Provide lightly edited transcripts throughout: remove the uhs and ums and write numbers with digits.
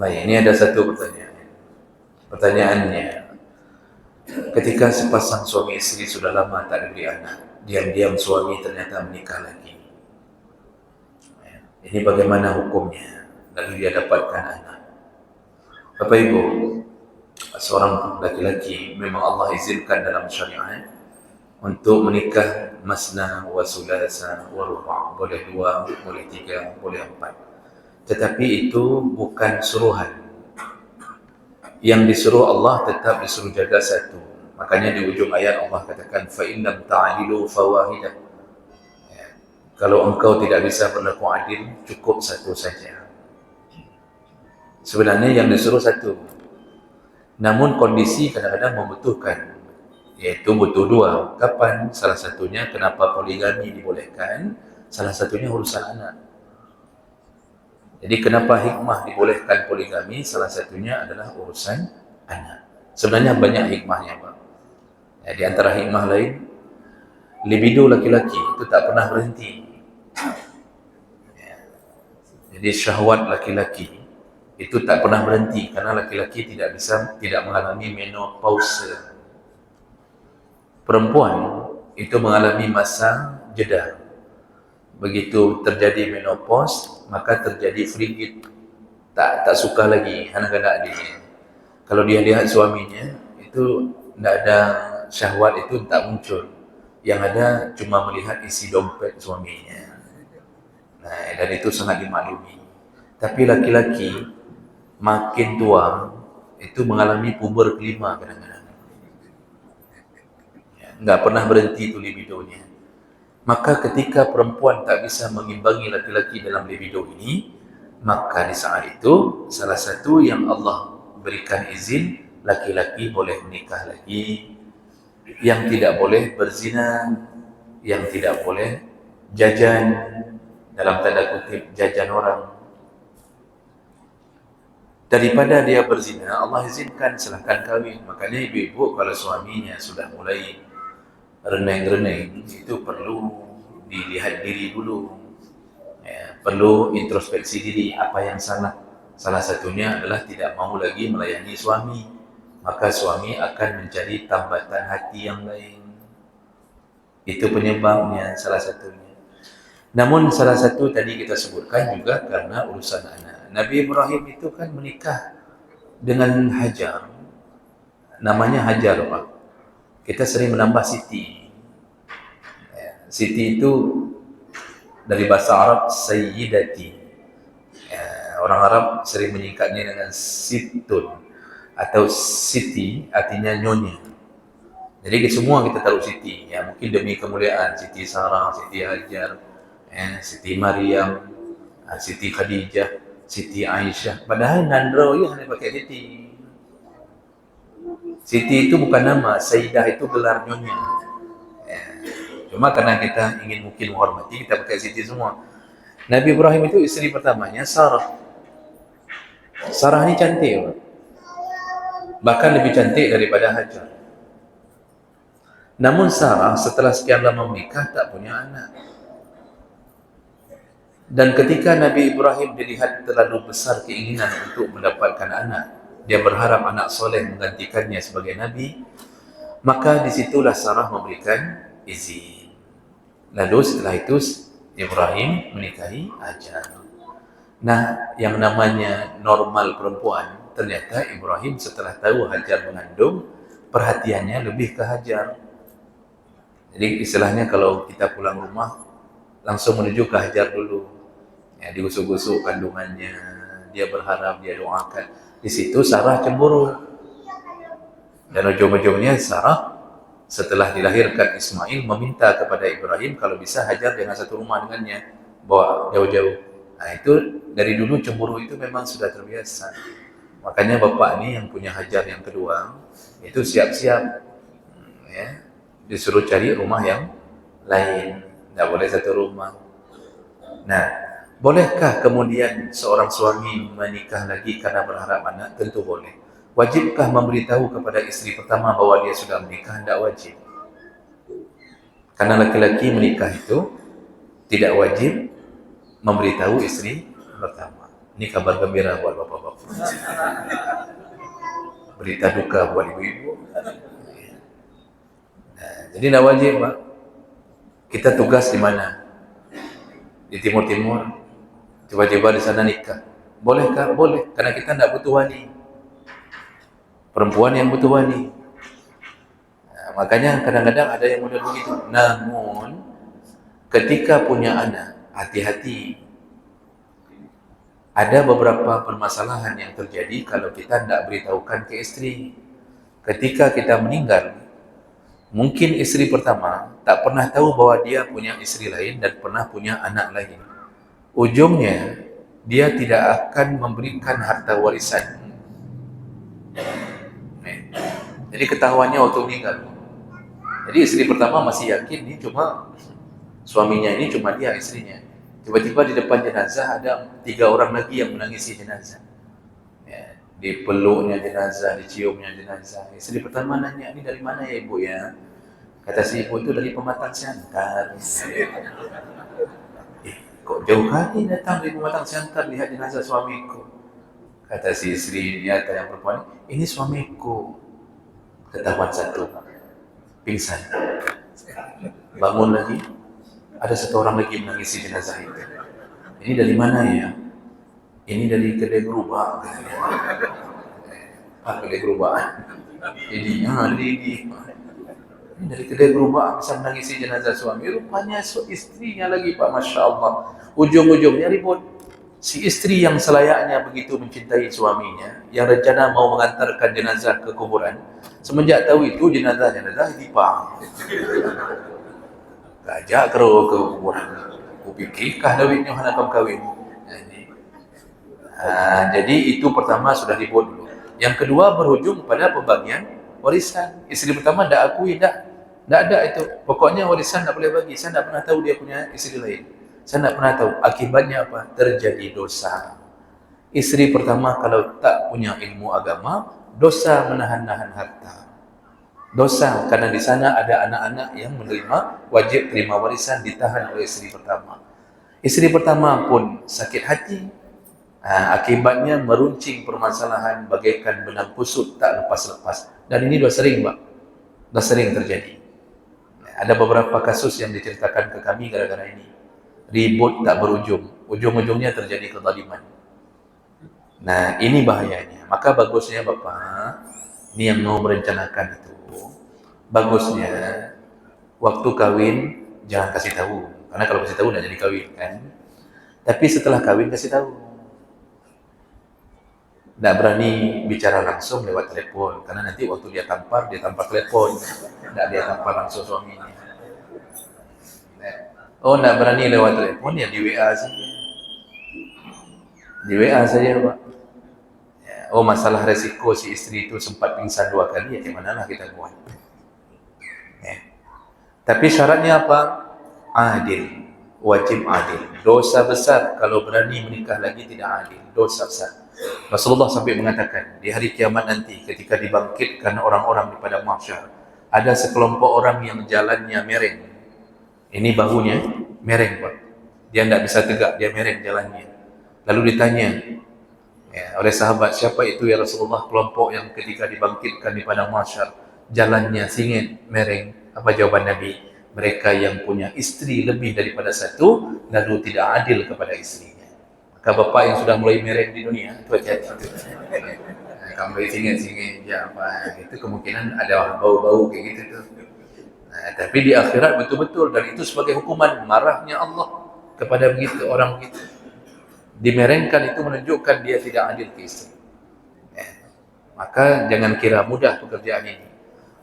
Baik, ini ada satu pertanyaan. Pertanyaannya, ketika sepasang suami istri sudah lama tak diberi anak, diam-diam suami ternyata menikah lagi. Ini bagaimana hukumnya? Lalu dia dapatkan anak. Bapak Ibu, seorang laki-laki memang Allah izinkan dalam syariat untuk menikah masna wa sulasa wa ruba', boleh 2, boleh 3, boleh 4. Tetapi itu bukan suruhan. Yang disuruh Allah tetap disuruh jaga satu. Makanya di ujung ayat Allah katakan fa in lam ta'dilu fawahidah. Kalau engkau tidak bisa berlaku adil, cukup satu saja. Sebenarnya yang disuruh satu. Namun kondisi kadang-kadang membutuhkan, yaitu butuh 2. Kapan? Salah satunya kenapa poligami dibolehkan, salah satunya urusan anak. Jadi kenapa hikmah dibolehkan poligami, salah satunya adalah urusan anak. Sebenarnya banyak hikmahnya, Pak. Ya, di antara hikmah lain, libido laki-laki itu tak pernah berhenti. Ya. Jadi syahwat laki-laki itu tak pernah berhenti karena laki-laki tidak mengalami menopause. Perempuan itu mengalami masa jeda. Begitu terjadi menopause, maka terjadi frigid, tak suka lagi anak-anak dia. Kalau dia lihat suaminya itu tidak ada syahwat, itu tak muncul. Yang ada cuma melihat isi dompet suaminya. Nah, dan itu sangat dimaklumi. Tapi laki-laki makin tua itu mengalami puber kelima kadang-kadang. Ya, nggak pernah berhenti itu libidonya. Maka ketika perempuan tak bisa mengimbangi laki-laki dalam libido ini, maka di saat itu salah satu yang Allah berikan izin, laki-laki boleh menikah lagi, yang tidak boleh berzina, yang tidak boleh jajan, dalam tanda kutip jajan orang. Daripada dia berzina, Allah izinkan silahkan kawin. Makanya ibu-ibu kalau suaminya sudah mulai reneng-reneng, itu perlu dilihat diri dulu, ya, perlu introspeksi diri apa yang salah. Salah satunya adalah tidak mau lagi melayani suami, maka suami akan mencari tambatan hati yang lain. Itu penyebabnya salah satunya. Namun salah satu tadi kita sebutkan juga karena urusan anak. Nabi Ibrahim itu kan menikah dengan Hajar, namanya Hajar, Pak. Kita sering menambah Siti. Siti itu dari bahasa Arab Sayyidati. Orang Arab sering menyingkatnya dengan Situn atau Siti, artinya nyonya. Jadi semua kita taruh Siti. Ya, mungkin demi kemuliaan Siti Sarah, Siti Hajar, Siti Maryam, Siti Khadijah, Siti Aisyah. Padahal Nandro ya hanya pakai Siti. Siti itu bukan nama, Sayyidah itu gelar nyonya. Ya. Cuma karena kita ingin mungkin menghormati, kita pakai Siti semua. Nabi Ibrahim itu istri pertamanya Sarah. Sarah ini cantik, bahkan lebih cantik daripada Hajar. Namun Sarah setelah sekian lama menikah tak punya anak. Dan ketika Nabi Ibrahim dilihat terlalu besar keinginan untuk mendapatkan anak, dia berharap anak soleh menggantikannya sebagai Nabi, maka disitulah Sarah memberikan izin. Lalu setelah itu Ibrahim menikahi Hajar. Nah, yang namanya normal perempuan, ternyata Ibrahim setelah tahu Hajar mengandung, perhatiannya lebih ke Hajar. Jadi istilahnya kalau kita pulang rumah, langsung menuju ke Hajar dulu. Ya, digusuk-gusuk kandungannya, dia berharap, dia doakan. Di situ Sarah cemburu. Dan ujung-ujungnya Sarah setelah dilahirkan Ismail meminta kepada Ibrahim kalau bisa Hajar jangan satu rumah dengannya, bawa jauh-jauh. Nah, itu dari dulu cemburu itu memang sudah terbiasa. Makanya bapak ini yang punya Hajar yang kedua itu siap-siap, ya, disuruh cari rumah yang lain, tidak boleh satu rumah. Nah, bolehkah kemudian seorang suami menikah lagi karena berharap anak? Tentu boleh. Wajibkah memberitahu kepada istri pertama bahwa dia sudah menikah? Tidak wajib. Karena laki-laki menikah itu tidak wajib memberitahu istri pertama. Ini kabar gembira buat bapak-bapak. Berita duka buat ibu-ibu. Jadi tidak wajib, Pak. Kita tugas di mana? Di timur-timur. Tiba-tiba di sana nikah. Bolehkah? Boleh. Karena kita tidak butuh wali. Perempuan yang butuh wali. Makanya kadang-kadang ada yang model begitu. Namun ketika punya anak, hati-hati. Ada beberapa permasalahan yang terjadi kalau kita tidak beritahukan ke istri. Ketika kita meninggal, mungkin istri pertama tak pernah tahu bahwa dia punya istri lain dan pernah punya anak lain. Ujungnya, dia tidak akan memberikan harta warisan. Jadi ketahuannya waktu meninggal. Jadi istri pertama masih yakin ini cuma suaminya, ini cuma dia istrinya. Tiba-tiba di depan jenazah ada 3 orang lagi yang menangisi jenazah. Ya, dipeluknya jenazah, diciumnya jenazah. Istri pertama nanya, ini dari mana ya ibu ya? Kata si ibu itu dari Pematang Siantar. Kok jauh kali datang dari Pematang Siantar lihat jenazah suamiku? Kata si istri, kata yang perempuan, ini suamiku. Ketahuan satu, pingsan. Bangun lagi, ada 1 orang lagi menangisi jenazah itu. Ini dari mana ya? Ini dari kedai gerobak. Kedai gerobak. Ini dari kedai gerobak bisa menangisi jenazah suami. Rupanya istrinya lagi, Pak, Masya Allah. Ujung-ujungnya ribut. Si istri yang selayaknya begitu mencintai suaminya, yang rencana mau mengantarkan jenazah ke kuburan, semenjak tahu itu jenazah dipang. Gajak ke kuburan. Kupikirkah duitnya hendak kawin. Jadi itu pertama sudah ribut dulu. Yang kedua berujung pada pembagian warisan. Istri pertama tidak akui, tidak ada itu. Pokoknya warisan tidak boleh bagi. Saya tidak pernah tahu dia punya istri lain. Saya tidak pernah tahu. Akibatnya apa? Terjadi dosa. Istri pertama kalau tak punya ilmu agama, dosa menahan-nahan harta. Dosa karena di sana ada anak-anak yang menerima wajib terima warisan ditahan oleh istri pertama. Istri pertama pun sakit hati. Akibatnya meruncing permasalahan bagaikan benang kusut tak lepas-lepas. Dan ini sudah sering, Pak. Sudah sering terjadi. Ada beberapa kasus yang diceritakan ke kami gara-gara ini. Ribut tak berujung. Ujung-ujungnya terjadi kezaliman. Nah, ini bahayanya. Maka bagusnya Bapak, ini yang mau merencanakan itu, bagusnya waktu kawin jangan kasih tahu. Karena kalau kasih tahu tidak jadi kawin, kan? Tapi setelah kawin kasih tahu. Tidak berani bicara langsung lewat telepon, karena nanti waktu dia tampar telepon, tidak dia tampar langsung suaminya. Oh, tidak berani lewat telepon, ya di WA saja. Di WA saja, Pak. Oh, masalah resiko si istri itu sempat pingsan 2 kali, ya gimana kita buat. Tapi syaratnya apa? Adil. Wajib adil. Dosa besar kalau berani menikah lagi tidak adil. Dosa besar. Rasulullah sampai mengatakan, di hari kiamat nanti ketika dibangkitkan orang-orang di padang mahsyar, ada sekelompok orang yang jalannya mereng. Ini bahunya mereng, Pak. Dia tidak bisa tegak, dia mereng jalannya. Lalu ditanya oleh sahabat, siapa itu ya Rasulullah kelompok yang ketika dibangkitkan di padang mahsyar jalannya singit, mereng? Apa jawaban Nabi? Mereka yang punya istri lebih daripada 1 lalu tidak adil kepada istrinya. Maka bapak yang sudah mulai mereng di dunia itu hati-hati. Kamu singit-singit ya apa? Itu kemungkinan ada bau-bau kayak gitu tuh. Tapi di akhirat betul-betul, dan itu sebagai hukuman marahnya Allah kepada begitu orang begitu. Dimerengkan itu menunjukkan dia tidak adil ke istri. Maka jangan kira mudah pekerjaan ini.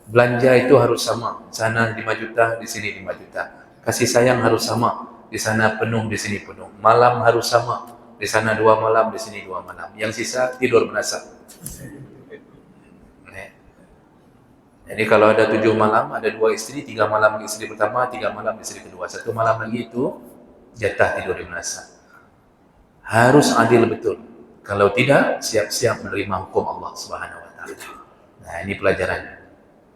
Belanja itu harus sama. Sana 5 juta, di sini 5 juta. Kasih sayang harus sama. Di sana penuh, di sini penuh. Malam harus sama. Di sana 2 malam, di sini 2 malam. Yang sisa tidur menasab. Jadi kalau ada 7 malam, ada 2 istri, 3 malam istri pertama, 3 malam istri kedua. 1 malam lagi itu jatah tidur menasab. Harus adil betul. Kalau tidak, siap-siap menerima hukum Allah Subhanahu wa taala. Nah, ini pelajaran.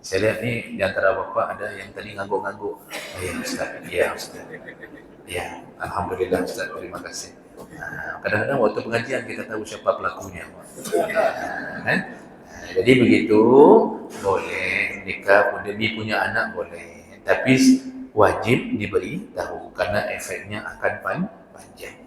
Saya lihat nih di antara bapak ada yang tadi ngangguk-ngangguk. Iya Ustaz, iya Ustaz. Iya, alhamdulillah Ustaz, terima kasih. Kadang-kadang waktu pengajian kita tahu siapa pelakunya. Kan? Jadi begitu, boleh nikah, demi punya anak boleh. Tapi wajib diberi tahu karena efeknya akan panjang.